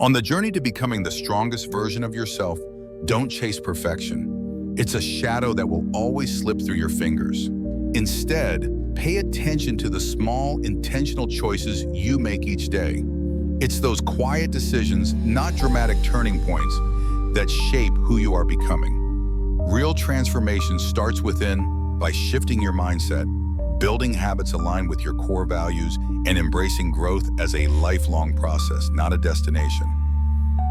On the journey to becoming the strongest version of yourself, don't chase perfection. It's a shadow that will always slip through your fingers. Instead, pay attention to the small, intentional choices you make each day. It's those quiet decisions, not dramatic turning points, that shape who you are becoming. Real transformation starts within by shifting your mindset, building habits aligned with your core values, and embracing growth as a lifelong process, not a destination.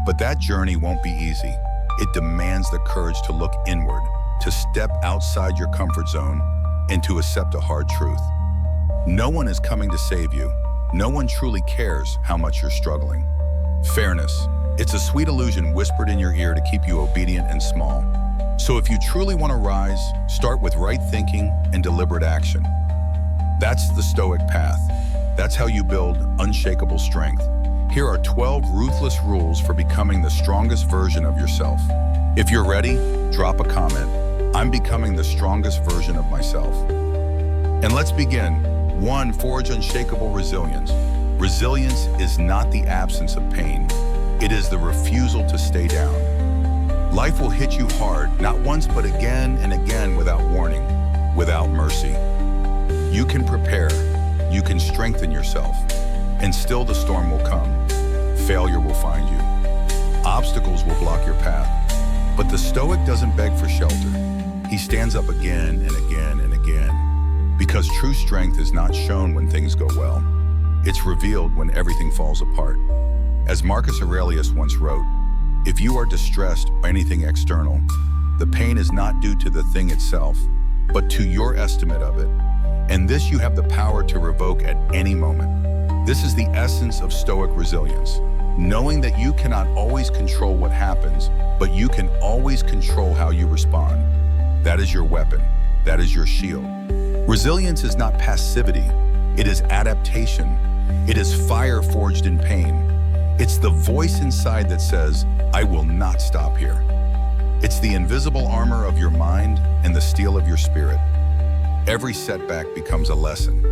But that journey won't be easy. It demands the courage to look inward, to step outside your comfort zone, and to accept a hard truth. No one is coming to save you. No one truly cares how much you're struggling. Fairness. It's a sweet illusion whispered in your ear to keep you obedient and small. So if you truly want to rise, start with right thinking and deliberate action. That's the Stoic path. That's how you build unshakable strength. Here are 12 ruthless rules for becoming the strongest version of yourself. If you're ready, drop a comment. I'm becoming the strongest version of myself. And let's begin. 1. Forge unshakable resilience. Resilience is not the absence of pain. It is the refusal to stay down. Life will hit you hard, not once but again and again without warning, without mercy. You can prepare, you can strengthen yourself, and still the storm will come. Failure will find you. Obstacles will block your path. But the Stoic doesn't beg for shelter. He stands up again and again and again. Because true strength is not shown when things go well. It's revealed when everything falls apart. As Marcus Aurelius once wrote, if you are distressed by anything external, the pain is not due to the thing itself, but to your estimate of it. And this you have the power to revoke at any moment. This is the essence of Stoic resilience, knowing that you cannot always control what happens, but you can always control how you respond. That is your weapon. That is your shield. Resilience is not passivity. It is adaptation. It is fire forged in pain. It's the voice inside that says, I will not stop here. It's the invisible armor of your mind and the steel of your spirit. Every setback becomes a lesson.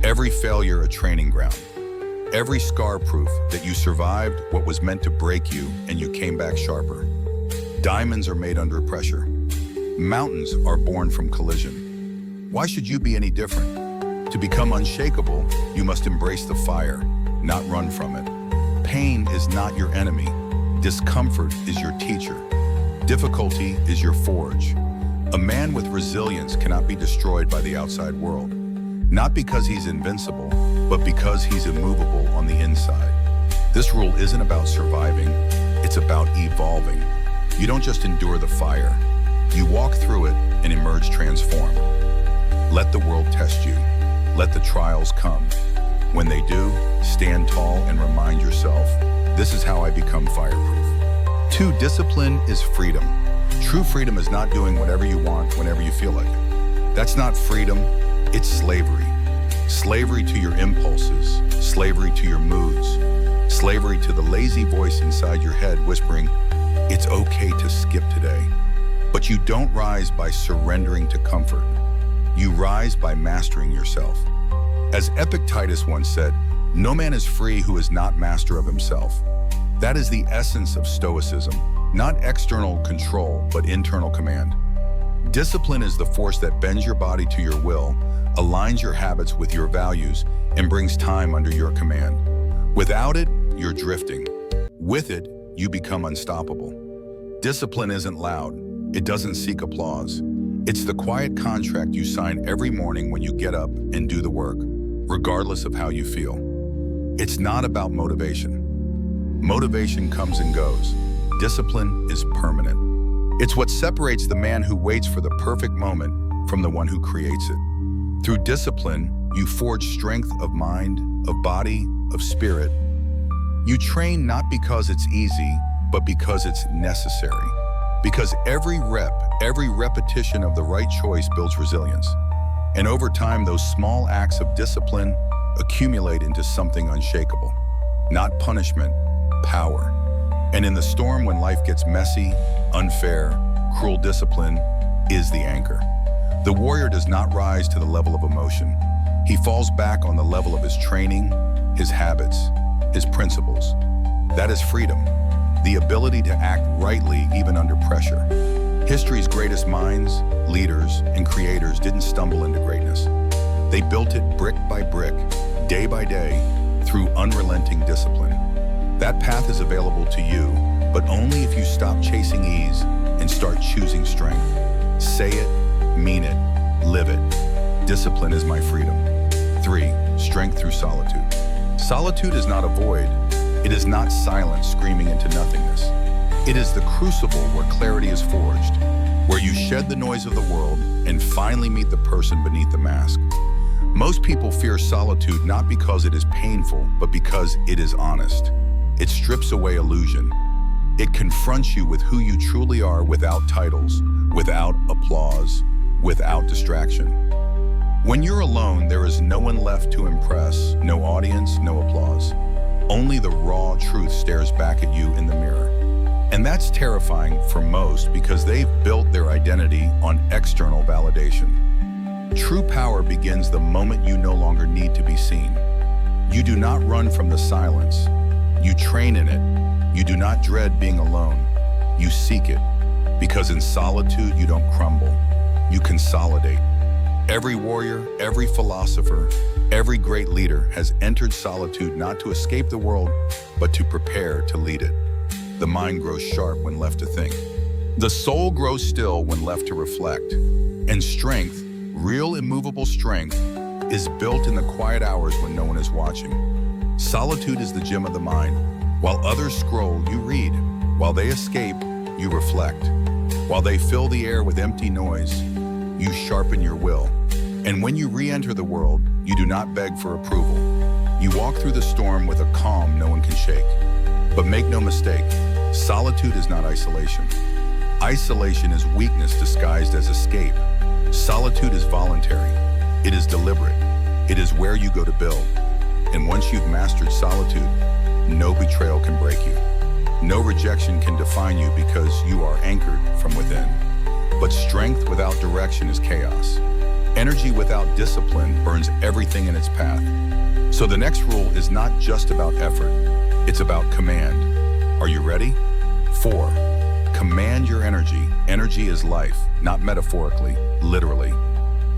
Every failure a training ground. Every scar proof that you survived what was meant to break you and you came back sharper. Diamonds are made under pressure. Mountains are born from collision. Why should you be any different? To become unshakable, you must embrace the fire, not run from it. Pain is not your enemy. Discomfort is your teacher. Difficulty is your forge. A man with resilience cannot be destroyed by the outside world. Not because he's invincible, but because he's immovable on the inside. This rule isn't about surviving, it's about evolving. You don't just endure the fire. You walk through it and emerge transformed. Let the world test you. Let the trials come. When they do, stand tall and remind yourself, this is how I become fireproof. 2. Discipline is freedom. True freedom is not doing whatever you want whenever you feel like it. That's not freedom, it's slavery. Slavery to your impulses, slavery to your moods, slavery to the lazy voice inside your head whispering, it's okay to skip today. But you don't rise by surrendering to comfort. You rise by mastering yourself. As Epictetus once said, no man is free who is not master of himself. That is the essence of Stoicism, not external control, but internal command. Discipline is the force that bends your body to your will, aligns your habits with your values, and brings time under your command. Without it, you're drifting. With it, you become unstoppable. Discipline isn't loud. It doesn't seek applause. It's the quiet contract you sign every morning when you get up and do the work, regardless of how you feel. It's not about motivation. Motivation comes and goes. Discipline is permanent. It's what separates the man who waits for the perfect moment from the one who creates it. Through discipline, you forge strength of mind, of body, of spirit. You train not because it's easy, but because it's necessary. Because every repetition of the right choice builds resilience. And over time, those small acts of discipline accumulate into something unshakable. Not punishment, power. And in the storm when life gets messy, unfair, cruel, discipline is the anchor. The warrior does not rise to the level of emotion. He falls back on the level of his training, his habits, his principles. That is freedom, the ability to act rightly even under pressure. History's greatest minds, leaders, and creators didn't stumble into greatness. They built it brick by brick, day by day, through unrelenting discipline. That path is available to you, but only if you stop chasing ease and start choosing strength. Say it, mean it, live it. Discipline is my freedom. 3. Strength through solitude. Solitude is not a void. It is not silence screaming into nothingness. It is the crucible where clarity is forged, where you shed the noise of the world and finally meet the person beneath the mask. Most people fear solitude not because it is painful, but because it is honest. It strips away illusion. It confronts you with who you truly are without titles, without applause, without distraction. When you're alone, there is no one left to impress, no audience, no applause. Only the raw truth stares back at you in the mirror. And that's terrifying for most because they've built their identity on external validation. True power begins the moment you no longer need to be seen. You do not run from the silence. You train in it. You do not dread being alone. You seek it. Because in solitude, you don't crumble. You consolidate. Every warrior, every philosopher, every great leader has entered solitude not to escape the world, but to prepare to lead it. The mind grows sharp when left to think. The soul grows still when left to reflect. And strength, real immovable strength, is built in the quiet hours when no one is watching. Solitude is the gym of the mind. While others scroll, you read. While they escape, you reflect. While they fill the air with empty noise, you sharpen your will. And when you re-enter the world, you do not beg for approval. You walk through the storm with a calm no one can shake. But make no mistake, solitude is not isolation. Isolation is weakness disguised as escape. Solitude is voluntary. It is deliberate. It is where you go to build. And once you've mastered solitude, no betrayal can break you. No rejection can define you because you are anchored from within. But strength without direction is chaos. Energy without discipline burns everything in its path. So the next rule is not just about effort. It's about command. Are you ready? 4. Command your energy. Energy is life, not metaphorically, literally.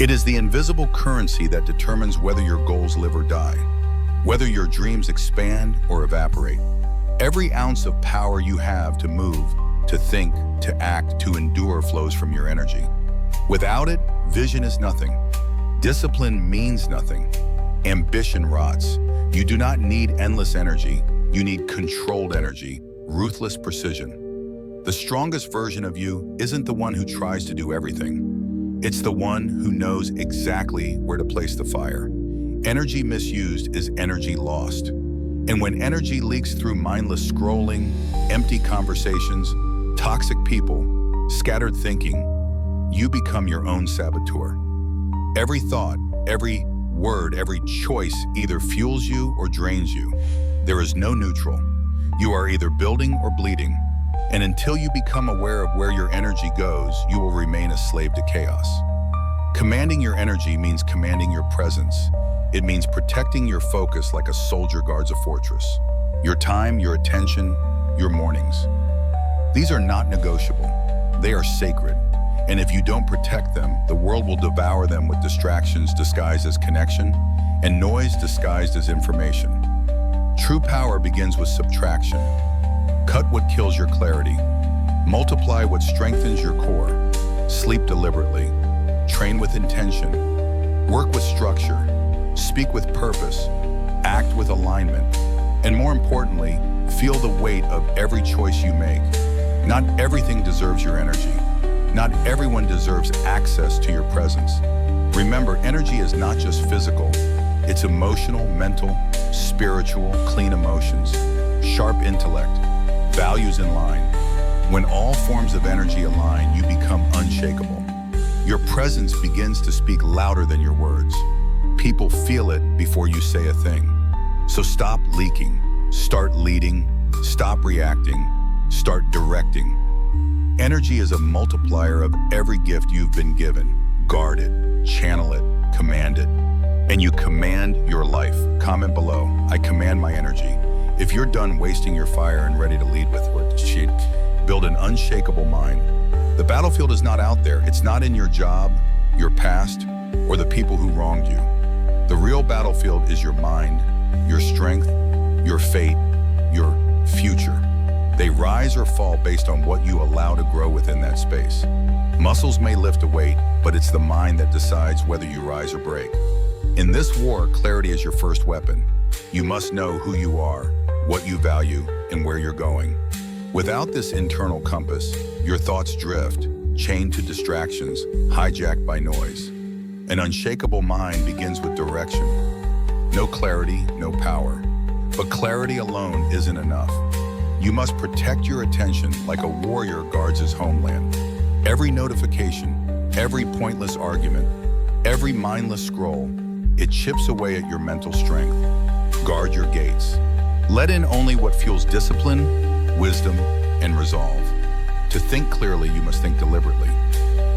It is the invisible currency that determines whether your goals live or die, whether your dreams expand or evaporate. Every ounce of power you have to move, to think, to act, to endure flows from your energy. Without it, vision is nothing. Discipline means nothing. Ambition rots. You do not need endless energy. You need controlled energy, ruthless precision. The strongest version of you isn't the one who tries to do everything. It's the one who knows exactly where to place the fire. Energy misused is energy lost. And when energy leaks through mindless scrolling, empty conversations, toxic people, scattered thinking, you become your own saboteur. Every thought, every word, every choice either fuels you or drains you. There is no neutral. You are either building or bleeding. And until you become aware of where your energy goes, you will remain a slave to chaos. Commanding your energy means commanding your presence. It means protecting your focus like a soldier guards a fortress. Your time, your attention, your mornings. These are not negotiable. They are sacred. And if you don't protect them, the world will devour them with distractions disguised as connection and noise disguised as information. True power begins with subtraction. Cut what kills your clarity. Multiply what strengthens your core. Sleep deliberately. Train with intention. Work with structure. Speak with purpose. Act with alignment. And more importantly, feel the weight of every choice you make. Not everything deserves your energy. Not everyone deserves access to your presence. Remember, energy is not just physical. It's emotional, mental, spiritual, clean emotions, sharp intellect, values in line. When all forms of energy align, you become unshakable. Your presence begins to speak louder than your words. People feel it before you say a thing. So stop leaking, start leading, stop reacting, start directing. Energy is a multiplier of every gift you've been given. Guard it, channel it, command it. And you command your life. Comment below, I command my energy. If you're done wasting your fire and ready to lead with what she'd build an unshakable mind. The battlefield is not out there. It's not in your job, your past, or the people who wronged you. The real battlefield is your mind, your strength, your fate, your future. They rise or fall based on what you allow to grow within that space. Muscles may lift a weight, but it's the mind that decides whether you rise or break. In this war, clarity is your first weapon. You must know who you are, what you value, and where you're going. Without this internal compass, your thoughts drift, chained to distractions, hijacked by noise. An unshakable mind begins with direction. No clarity, no power. But clarity alone isn't enough. You must protect your attention like a warrior guards his homeland. Every notification, every pointless argument, every mindless scroll, it chips away at your mental strength. Guard your gates. Let in only what fuels discipline, wisdom, and resolve. To think clearly, you must think deliberately.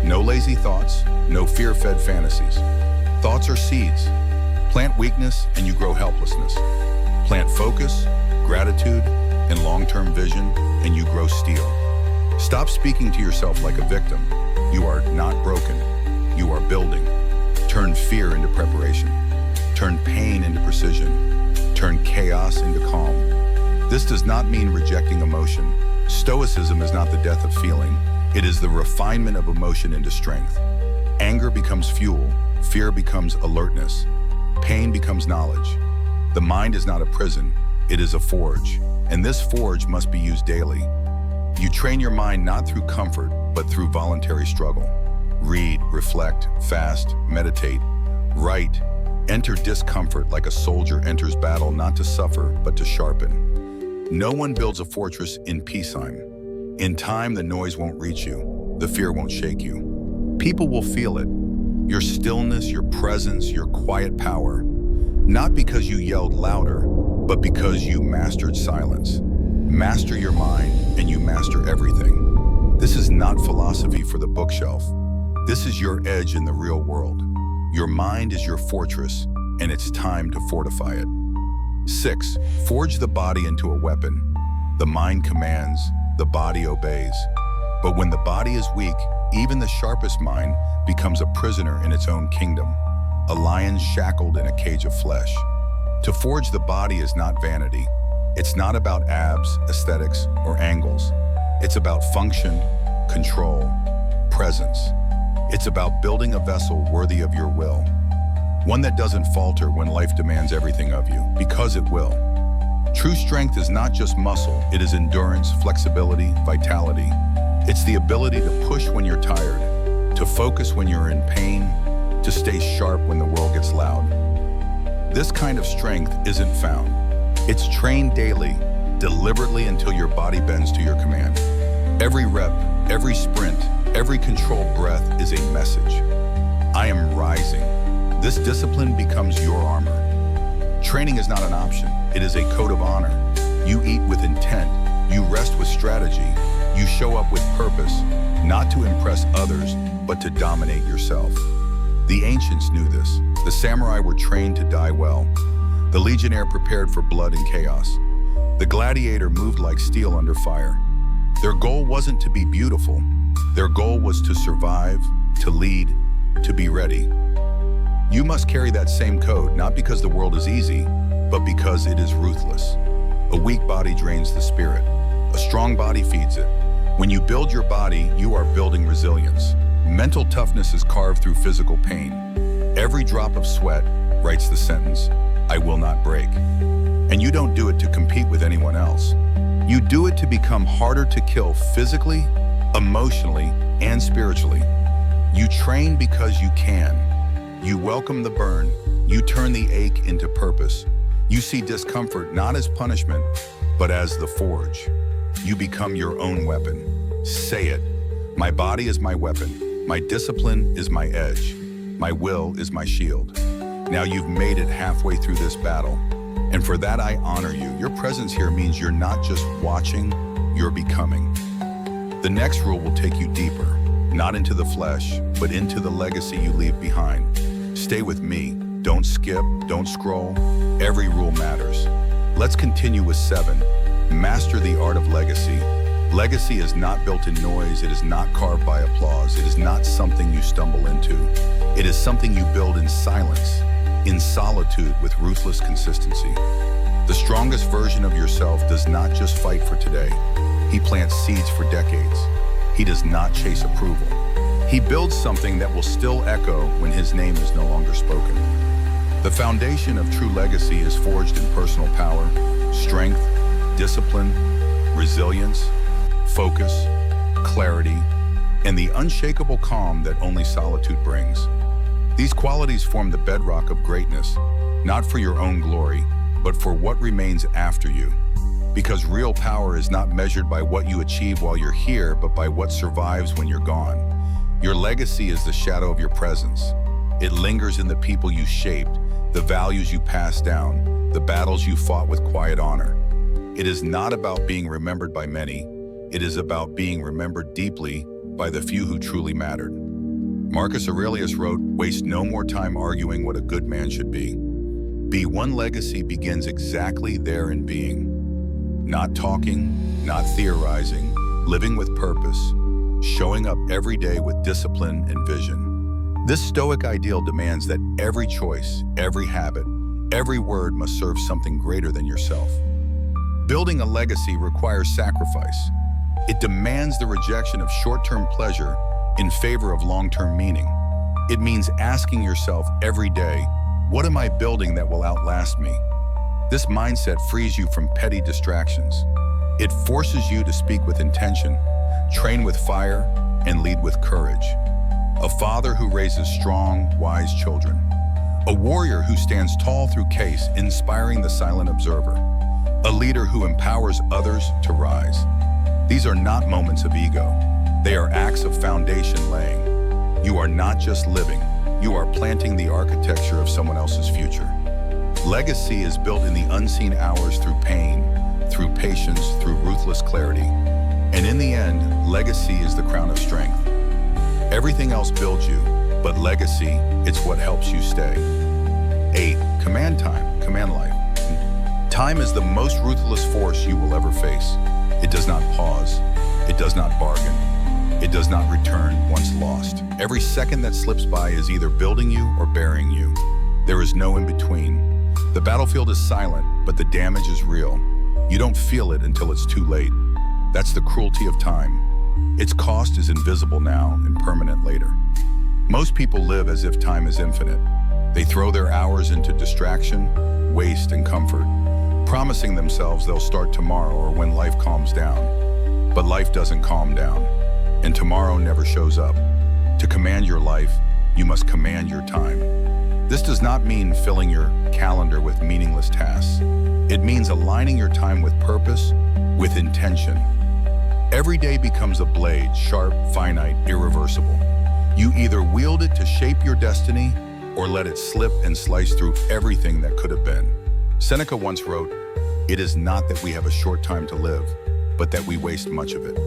No lazy thoughts, no fear-fed fantasies. Thoughts are seeds. Plant weakness and you grow helplessness. Plant focus, gratitude, and long-term vision, and you grow steel. Stop speaking to yourself like a victim. You are not broken. You are building. Turn fear into preparation. Turn pain into precision. Turn chaos into calm. This does not mean rejecting emotion. Stoicism is not the death of feeling. It is the refinement of emotion into strength. Anger becomes fuel. Fear becomes alertness. Pain becomes knowledge. The mind is not a prison. It is a forge. And this forge must be used daily. You train your mind not through comfort, but through voluntary struggle. Read, reflect, fast, meditate, write. Enter discomfort like a soldier enters battle, not to suffer, but to sharpen. No one builds a fortress in peacetime. In time, the noise won't reach you. The fear won't shake you. People will feel it. Your stillness, your presence, your quiet power. Not because you yelled louder, but because you mastered silence. Master your mind, and you master everything. This is not philosophy for the bookshelf. This is your edge in the real world. Your mind is your fortress, and it's time to fortify it. 6. Forge the body into a weapon. The mind commands, the body obeys. But when the body is weak, even the sharpest mind becomes a prisoner in its own kingdom, a lion shackled in a cage of flesh. To forge the body is not vanity. It's not about abs, aesthetics, or angles. It's about function, control, presence. It's about building a vessel worthy of your will. One that doesn't falter when life demands everything of you, because it will. True strength is not just muscle, it is endurance, flexibility, vitality. It's the ability to push when you're tired, to focus when you're in pain, to stay sharp when the world gets loud. This kind of strength isn't found. It's trained daily, deliberately until your body bends to your command. Every rep, every sprint, every controlled breath is a message. I am rising. This discipline becomes your armor. Training is not an option. It is a code of honor. You eat with intent. You rest with strategy. You show up with purpose, not to impress others, but to dominate yourself. The ancients knew this. The samurai were trained to die well. The legionnaire prepared for blood and chaos. The gladiator moved like steel under fire. Their goal wasn't to be beautiful. Their goal was to survive, to lead, to be ready. You must carry that same code, not because the world is easy, but because it is ruthless. A weak body drains the spirit. A strong body feeds it. When you build your body, you are building resilience. Mental toughness is carved through physical pain. Every drop of sweat writes the sentence, I will not break. And you don't do it to compete with anyone else. You do it to become harder to kill physically, emotionally, and spiritually. You train because you can. You welcome the burn. You turn the ache into purpose. You see discomfort not as punishment, but as the forge. You become your own weapon. Say it. My body is my weapon. My discipline is my edge. My will is my shield. Now you've made it halfway through this battle. And for that I honor you. Your presence here means you're not just watching, you're becoming. The next rule will take you deeper, not into the flesh, but into the legacy you leave behind. Stay with me. Don't skip, don't scroll. Every rule matters. Let's continue with 7. Master the art of legacy. Legacy is not built in noise. It is not carved by applause. It is not something you stumble into. It is something you build in silence, in solitude, with ruthless consistency. The strongest version of yourself does not just fight for today. He plants seeds for decades. He does not chase approval. He builds something that will still echo when his name is no longer spoken. The foundation of true legacy is forged in personal power, strength, discipline, resilience, focus, clarity, and the unshakable calm that only solitude brings. These qualities form the bedrock of greatness, not for your own glory, but for what remains after you. Because real power is not measured by what you achieve while you're here, but by what survives when you're gone. Your legacy is the shadow of your presence. It lingers in the people you shaped, the values you passed down, the battles you fought with quiet honor. It is not about being remembered by many. It is about being remembered deeply by the few who truly mattered. Marcus Aurelius wrote, "Waste no more time arguing what a good man should be. Be one legacy begins exactly there in being. Not talking, not theorizing, living with purpose, showing up every day with discipline and vision." This Stoic ideal demands that every choice, every habit, every word must serve something greater than yourself. Building a legacy requires sacrifice. It demands the rejection of short-term pleasure in favor of long-term meaning. It means asking yourself every day, what am I building that will outlast me? This mindset frees you from petty distractions. It forces you to speak with intention, train with fire, and lead with courage. A father who raises strong, wise children. A warrior who stands tall through chaos, inspiring the silent observer. A leader who empowers others to rise. These are not moments of ego. They are acts of foundation laying. You are not just living. You are planting the architecture of someone else's future. Legacy is built in the unseen hours through pain, through patience, through ruthless clarity. And in the end, legacy is the crown of strength. Everything else builds you, but legacy, it's what helps you stay. 8. Command time, command life. Time is the most ruthless force you will ever face. It does not pause. It does not bargain. It does not return once lost. Every second that slips by is either building you or burying you. There is no in between. The battlefield is silent, but the damage is real. You don't feel it until it's too late. That's the cruelty of time. Its cost is invisible now and permanent later. Most people live as if time is infinite. They throw their hours into distraction, waste, and comfort, promising themselves they'll start tomorrow or when life calms down. But life doesn't calm down, and tomorrow never shows up. To command your life, you must command your time. This does not mean filling your calendar with meaningless tasks. It means aligning your time with purpose, with intention. Every day becomes a blade, sharp, finite, irreversible. You either wield it to shape your destiny or let it slip and slice through everything that could have been. Seneca once wrote, "It is not that we have a short time to live, but that we waste much of it."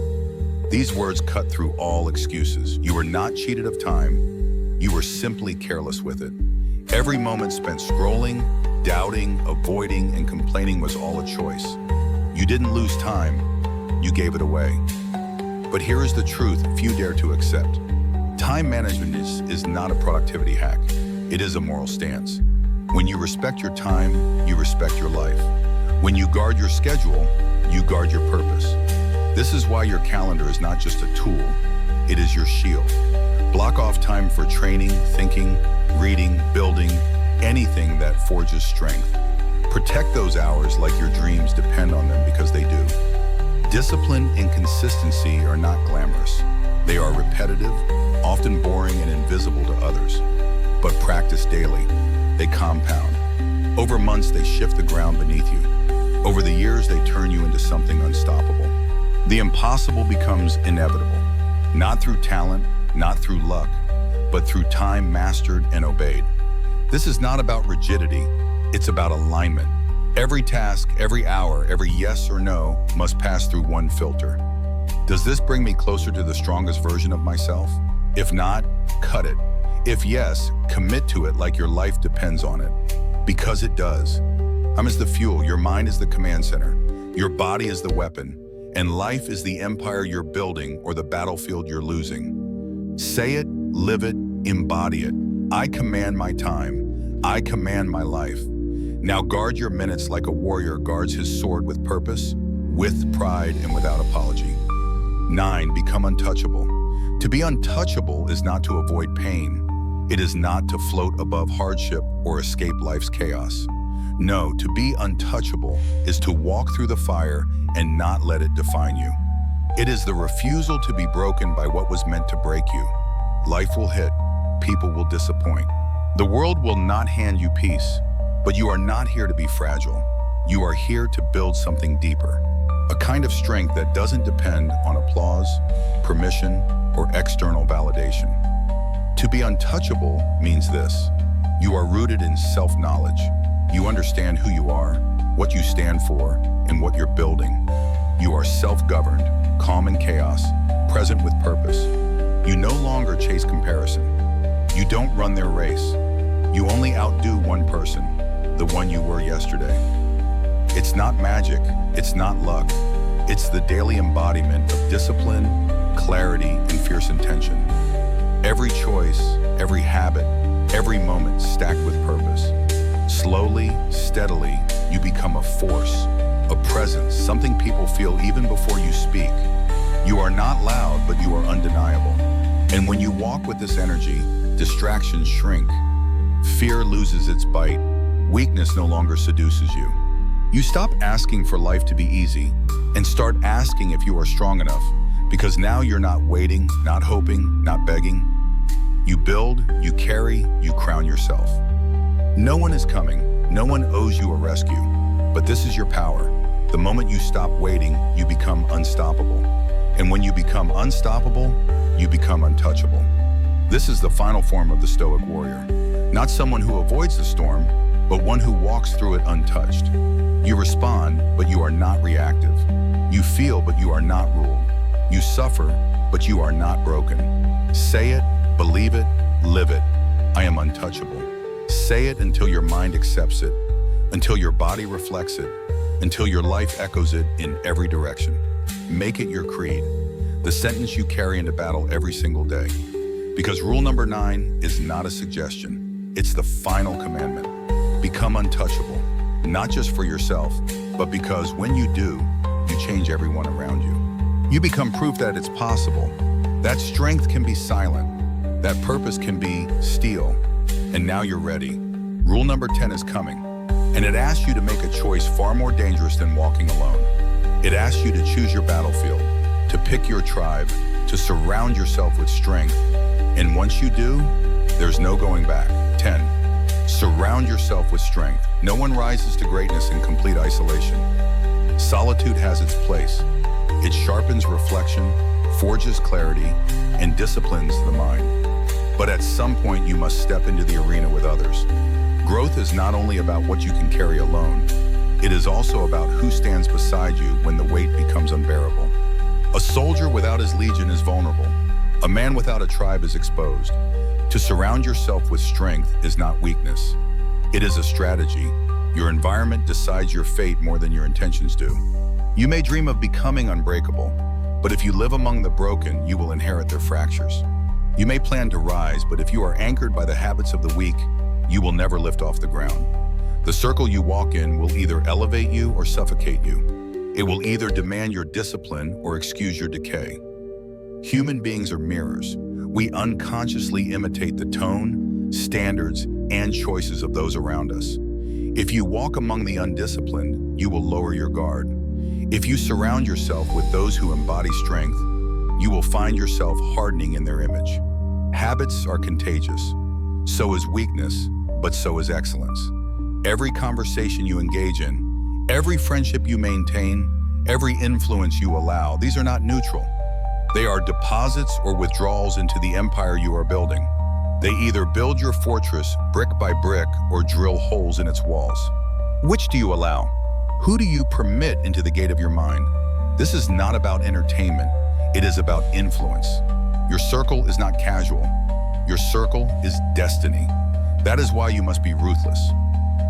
These words cut through all excuses. You were not cheated of time. You were simply careless with it. Every moment spent scrolling, doubting, avoiding, and complaining was all a choice. You didn't lose time. You gave it away. But here is the truth few dare to accept. Time management is not a productivity hack. It is a moral stance. When you respect your time, you respect your life. When you guard your schedule, you guard your purpose. This is why your calendar is not just a tool, it is your shield. Block off time for training, thinking, reading, building, anything that forges strength. Protect those hours like your dreams depend on them because they do. Discipline and consistency are not glamorous. They are repetitive, often boring and invisible to others. But practice daily. They compound. Over months, they shift the ground beneath you. Over the years, they turn you into something unstoppable. The impossible becomes inevitable, not through talent, not through luck, but through time mastered and obeyed. This is not about rigidity, it's about alignment. Every task, every hour, every yes or no must pass through one filter. Does this bring me closer to the strongest version of myself? If not, cut it. If yes, commit to it like your life depends on it. Because it does. Time is the fuel, your mind is the command center, your body is the weapon, and life is the empire you're building or the battlefield you're losing. Say it, live it, embody it. I command my time. I command my life. Now guard your minutes like a warrior guards his sword with purpose, with pride, and without apology. 9, become untouchable. To be untouchable is not to avoid pain. It is not to float above hardship or escape life's chaos. No, to be untouchable is to walk through the fire and not let it define you. It is the refusal to be broken by what was meant to break you. Life will hit, people will disappoint. The world will not hand you peace, but you are not here to be fragile. You are here to build something deeper. A kind of strength that doesn't depend on applause, permission, or external validation. To be untouchable means this: you are rooted in self-knowledge. You understand who you are, what you stand for, and what you're building. You are self-governed, calm in chaos, present with purpose. You no longer chase comparison. You don't run their race. You only outdo one person, the one you were yesterday. It's not magic, it's not luck. It's the daily embodiment of discipline, clarity, and fierce intention. Every choice, every habit, every moment stacked with purpose. Slowly, steadily, you become a force, a presence, something people feel even before you speak. You are not loud, but you are undeniable. And when you walk with this energy, distractions shrink. Fear loses its bite. Weakness no longer seduces you. You stop asking for life to be easy and start asking if you are strong enough, because now you're not waiting, not hoping, not begging. You build, you carry, you crown yourself. No one is coming, no one owes you a rescue, but this is your power. The moment you stop waiting, you become unstoppable. And when you become unstoppable, you become untouchable. This is the final form of the Stoic warrior. Not someone who avoids the storm, but one who walks through it untouched. You respond, but you are not reactive. You feel, but you are not ruled. You suffer, but you are not broken. Say it, believe it, live it. I am untouchable. Say it until your mind accepts it, until your body reflects it, until your life echoes it in every direction. Make it your creed, the sentence you carry into battle every single day. Because rule number 9 is not a suggestion, it's the final commandment. Become untouchable, not just for yourself, but because when you do, you change everyone around you. You become proof that it's possible. That strength can be silent, that purpose can be steel, and now you're ready. Rule number 10 is coming, and it asks you to make a choice far more dangerous than walking alone. It asks you to choose your battlefield, to pick your tribe, to surround yourself with strength. And once you do, there's no going back. 10. Surround yourself with strength. No one rises to greatness in complete isolation. Solitude has its place. It sharpens reflection, forges clarity, and disciplines the mind. But at some point, you must step into the arena with others. Growth is not only about what you can carry alone, it is also about who stands beside you when the weight becomes unbearable. A soldier without his legion is vulnerable. A man without a tribe is exposed. To surround yourself with strength is not weakness. It is a strategy. Your environment decides your fate more than your intentions do. You may dream of becoming unbreakable, but if you live among the broken, you will inherit their fractures. You may plan to rise, but if you are anchored by the habits of the weak, you will never lift off the ground. The circle you walk in will either elevate you or suffocate you. It will either demand your discipline or excuse your decay. Human beings are mirrors. We unconsciously imitate the tone, standards, and choices of those around us. If you walk among the undisciplined, you will lower your guard. If you surround yourself with those who embody strength, you will find yourself hardening in their image. Habits are contagious. So is weakness, but so is excellence. Every conversation you engage in, every friendship you maintain, every influence you allow, these are not neutral. They are deposits or withdrawals into the empire you are building. They either build your fortress brick by brick or drill holes in its walls. Which do you allow? Who do you permit into the gate of your mind? This is not about entertainment. It is about influence. Your circle is not casual. Your circle is destiny. That is why you must be ruthless.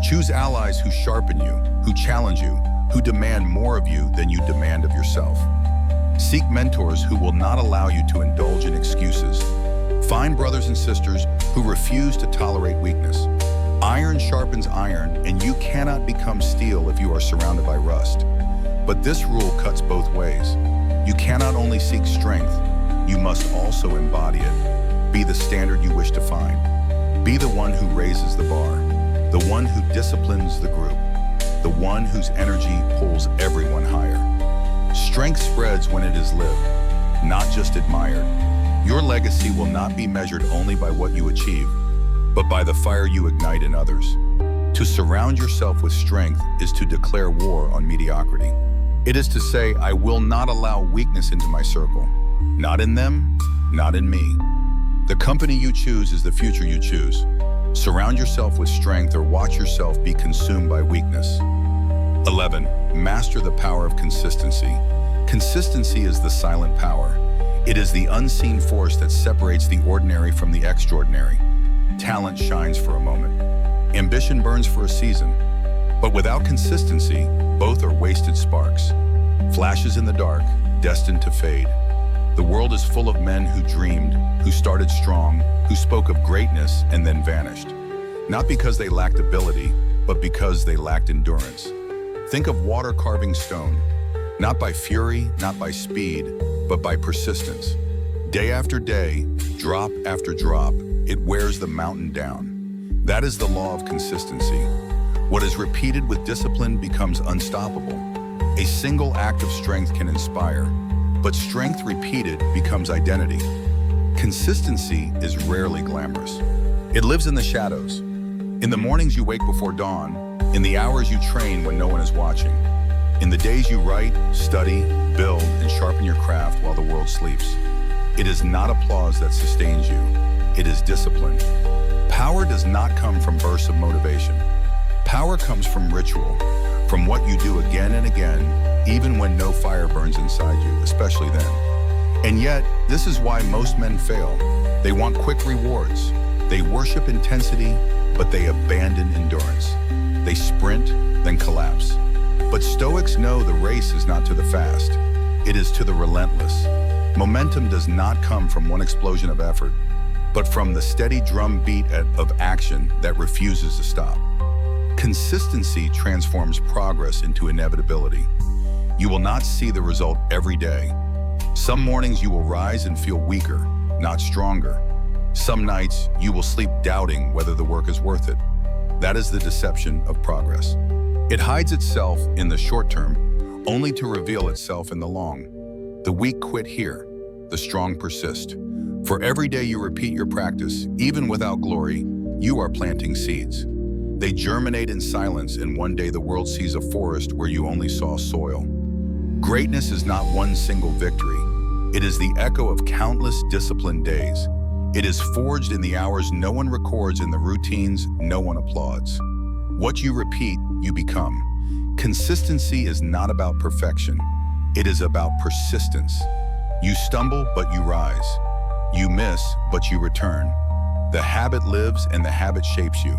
Choose allies who sharpen you, who challenge you, who demand more of you than you demand of yourself. Seek mentors who will not allow you to indulge in excuses. Find brothers and sisters who refuse to tolerate weakness. Iron sharpens iron, and you cannot become steel if you are surrounded by rust. But this rule cuts both ways. You cannot only seek strength, you must also embody it. Be the standard you wish to find. Be the one who raises the bar, the one who disciplines the group, the one whose energy pulls everyone higher. Strength spreads when it is lived, not just admired. Your legacy will not be measured only by what you achieve, but by the fire you ignite in others. To surround yourself with strength is to declare war on mediocrity. It is to say, I will not allow weakness into my circle. Not in them, not in me. The company you choose is the future you choose. Surround yourself with strength or watch yourself be consumed by weakness. 11. Master the power of consistency. Consistency is the silent power. It is the unseen force that separates the ordinary from the extraordinary. Talent shines for a moment. Ambition burns for a season. But without consistency, both are wasted sparks. Flashes in the dark, destined to fade. The world is full of men who dreamed, who started strong, who spoke of greatness and then vanished. Not because they lacked ability, but because they lacked endurance. Think of water carving stone, not by fury, not by speed, but by persistence. Day after day, drop after drop, it wears the mountain down. That is the law of consistency. What is repeated with discipline becomes unstoppable. A single act of strength can inspire, but strength repeated becomes identity. Consistency is rarely glamorous. It lives in the shadows. In the mornings you wake before dawn, in the hours you train when no one is watching, in the days you write, study, build, and sharpen your craft while the world sleeps. It is not applause that sustains you. It is discipline. Power does not come from bursts of motivation. Power comes from ritual, from what you do again and again, even when no fire burns inside you, especially then. And yet, this is why most men fail. They want quick rewards. They worship intensity, but they abandon endurance. They sprint, then collapse. But Stoics know the race is not to the fast. It is to the relentless. Momentum does not come from one explosion of effort, but from the steady drumbeat of action that refuses to stop. Consistency transforms progress into inevitability. You will not see the result every day. Some mornings you will rise and feel weaker, not stronger. Some nights you will sleep doubting whether the work is worth it. That is the deception of progress. It hides itself in the short term, only to reveal itself in the long. The weak quit here, the strong persist. For every day you repeat your practice, even without glory, you are planting seeds. They germinate in silence, and one day the world sees a forest where you only saw soil. Greatness is not one single victory. It is the echo of countless disciplined days. It is forged in the hours no one records, in the routines no one applauds. What you repeat, you become. Consistency is not about perfection. It is about persistence. You stumble, but you rise. You miss, but you return. The habit lives and the habit shapes you.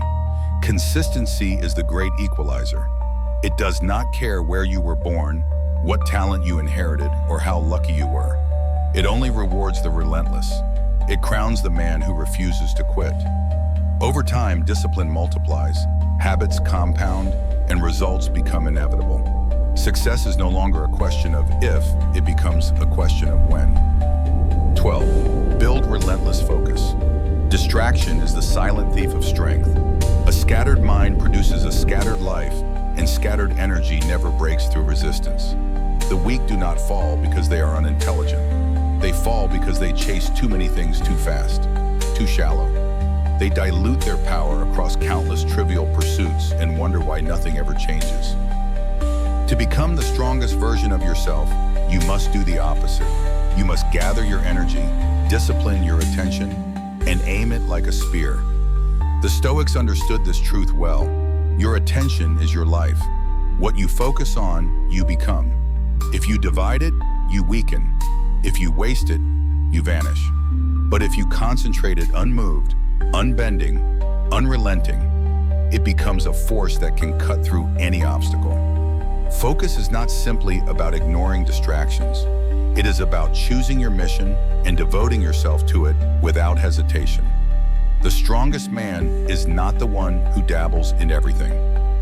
Consistency is the great equalizer. It does not care where you were born, what talent you inherited, or how lucky you were. It only rewards the relentless. It crowns the man who refuses to quit. Over time, discipline multiplies, habits compound, and results become inevitable. Success is no longer a question of if, it becomes a question of when. 12. Build relentless focus. Distraction is the silent thief of strength. A scattered mind produces a scattered life, and scattered energy never breaks through resistance. The weak do not fall because they are unintelligent. They fall because they chase too many things too fast, too shallow. They dilute their power across countless trivial pursuits and wonder why nothing ever changes. To become the strongest version of yourself, you must do the opposite. You must gather your energy, discipline your attention, and aim it like a spear. The Stoics understood this truth well. Your attention is your life. What you focus on, you become. If you divide it, you weaken. If you waste it, you vanish. But if you concentrate it unmoved, unbending, unrelenting, it becomes a force that can cut through any obstacle. Focus is not simply about ignoring distractions. It is about choosing your mission and devoting yourself to it without hesitation. The strongest man is not the one who dabbles in everything.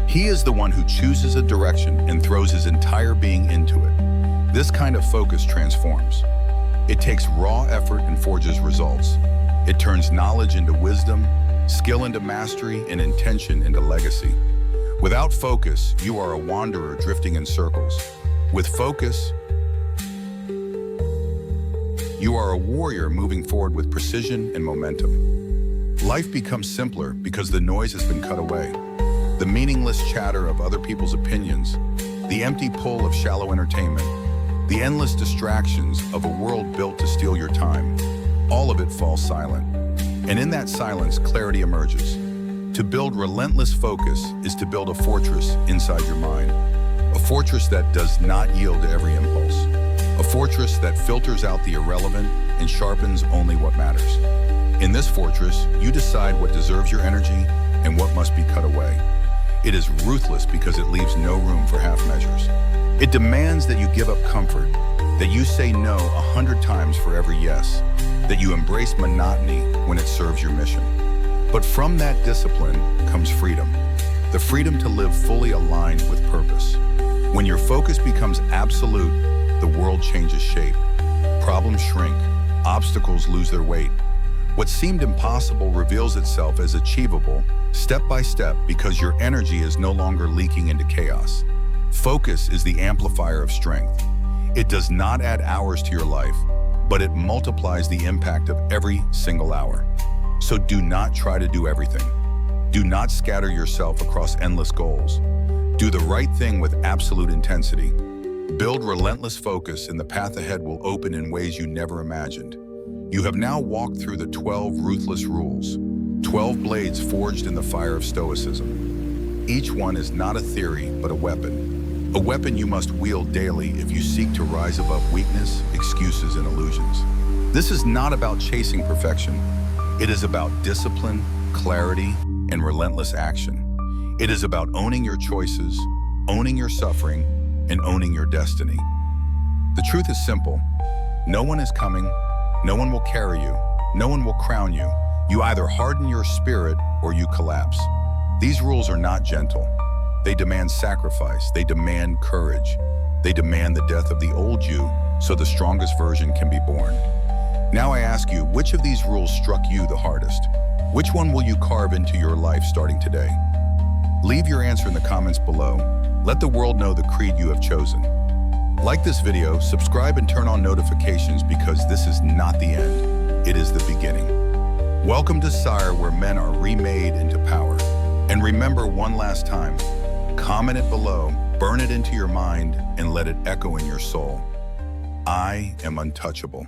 He is the one who chooses a direction and throws his entire being into it. This kind of focus transforms. It takes raw effort and forges results. It turns knowledge into wisdom, skill into mastery, and intention into legacy. Without focus, you are a wanderer drifting in circles. With focus, you are a warrior moving forward with precision and momentum. Life becomes simpler because the noise has been cut away. The meaningless chatter of other people's opinions, the empty pull of shallow entertainment, the endless distractions of a world built to steal your time, all of it falls silent. And in that silence, clarity emerges. To build relentless focus is to build a fortress inside your mind. A fortress that does not yield to every impulse. A fortress that filters out the irrelevant and sharpens only what matters. In this fortress, you decide what deserves your energy and what must be cut away. It is ruthless because it leaves no room for half measures. It demands that you give up comfort, that you say no 100 times for every yes, that you embrace monotony when it serves your mission. But from that discipline comes freedom, the freedom to live fully aligned with purpose. When your focus becomes absolute, the world changes shape. Problems shrink, obstacles lose their weight. What seemed impossible reveals itself as achievable, step by step, because your energy is no longer leaking into chaos. Focus is the amplifier of strength. It does not add hours to your life, but it multiplies the impact of every single hour. So do not try to do everything. Do not scatter yourself across endless goals. Do the right thing with absolute intensity. Build relentless focus, and the path ahead will open in ways you never imagined. You have now walked through the 12 ruthless rules, 12 blades forged in the fire of Stoicism. Each one is not a theory, but a weapon. A weapon you must wield daily if you seek to rise above weakness, excuses, and illusions. This is not about chasing perfection. It is about discipline, clarity, and relentless action. It is about owning your choices, owning your suffering, and owning your destiny. The truth is simple. No one is coming. No one will carry you. No one will crown you. You either harden your spirit or you collapse. These rules are not gentle. They demand sacrifice. They demand courage. They demand the death of the old you so the strongest version can be born. Now I ask you, which of these rules struck you the hardest? Which one will you carve into your life starting today? Leave your answer in the comments below. Let the world know the creed you have chosen. Like this video, subscribe, and turn on notifications, because this is not the end. It is the beginning. Welcome to Sire, where men are remade into power. And remember one last time, comment it below, burn it into your mind, and let it echo in your soul. I am untouchable.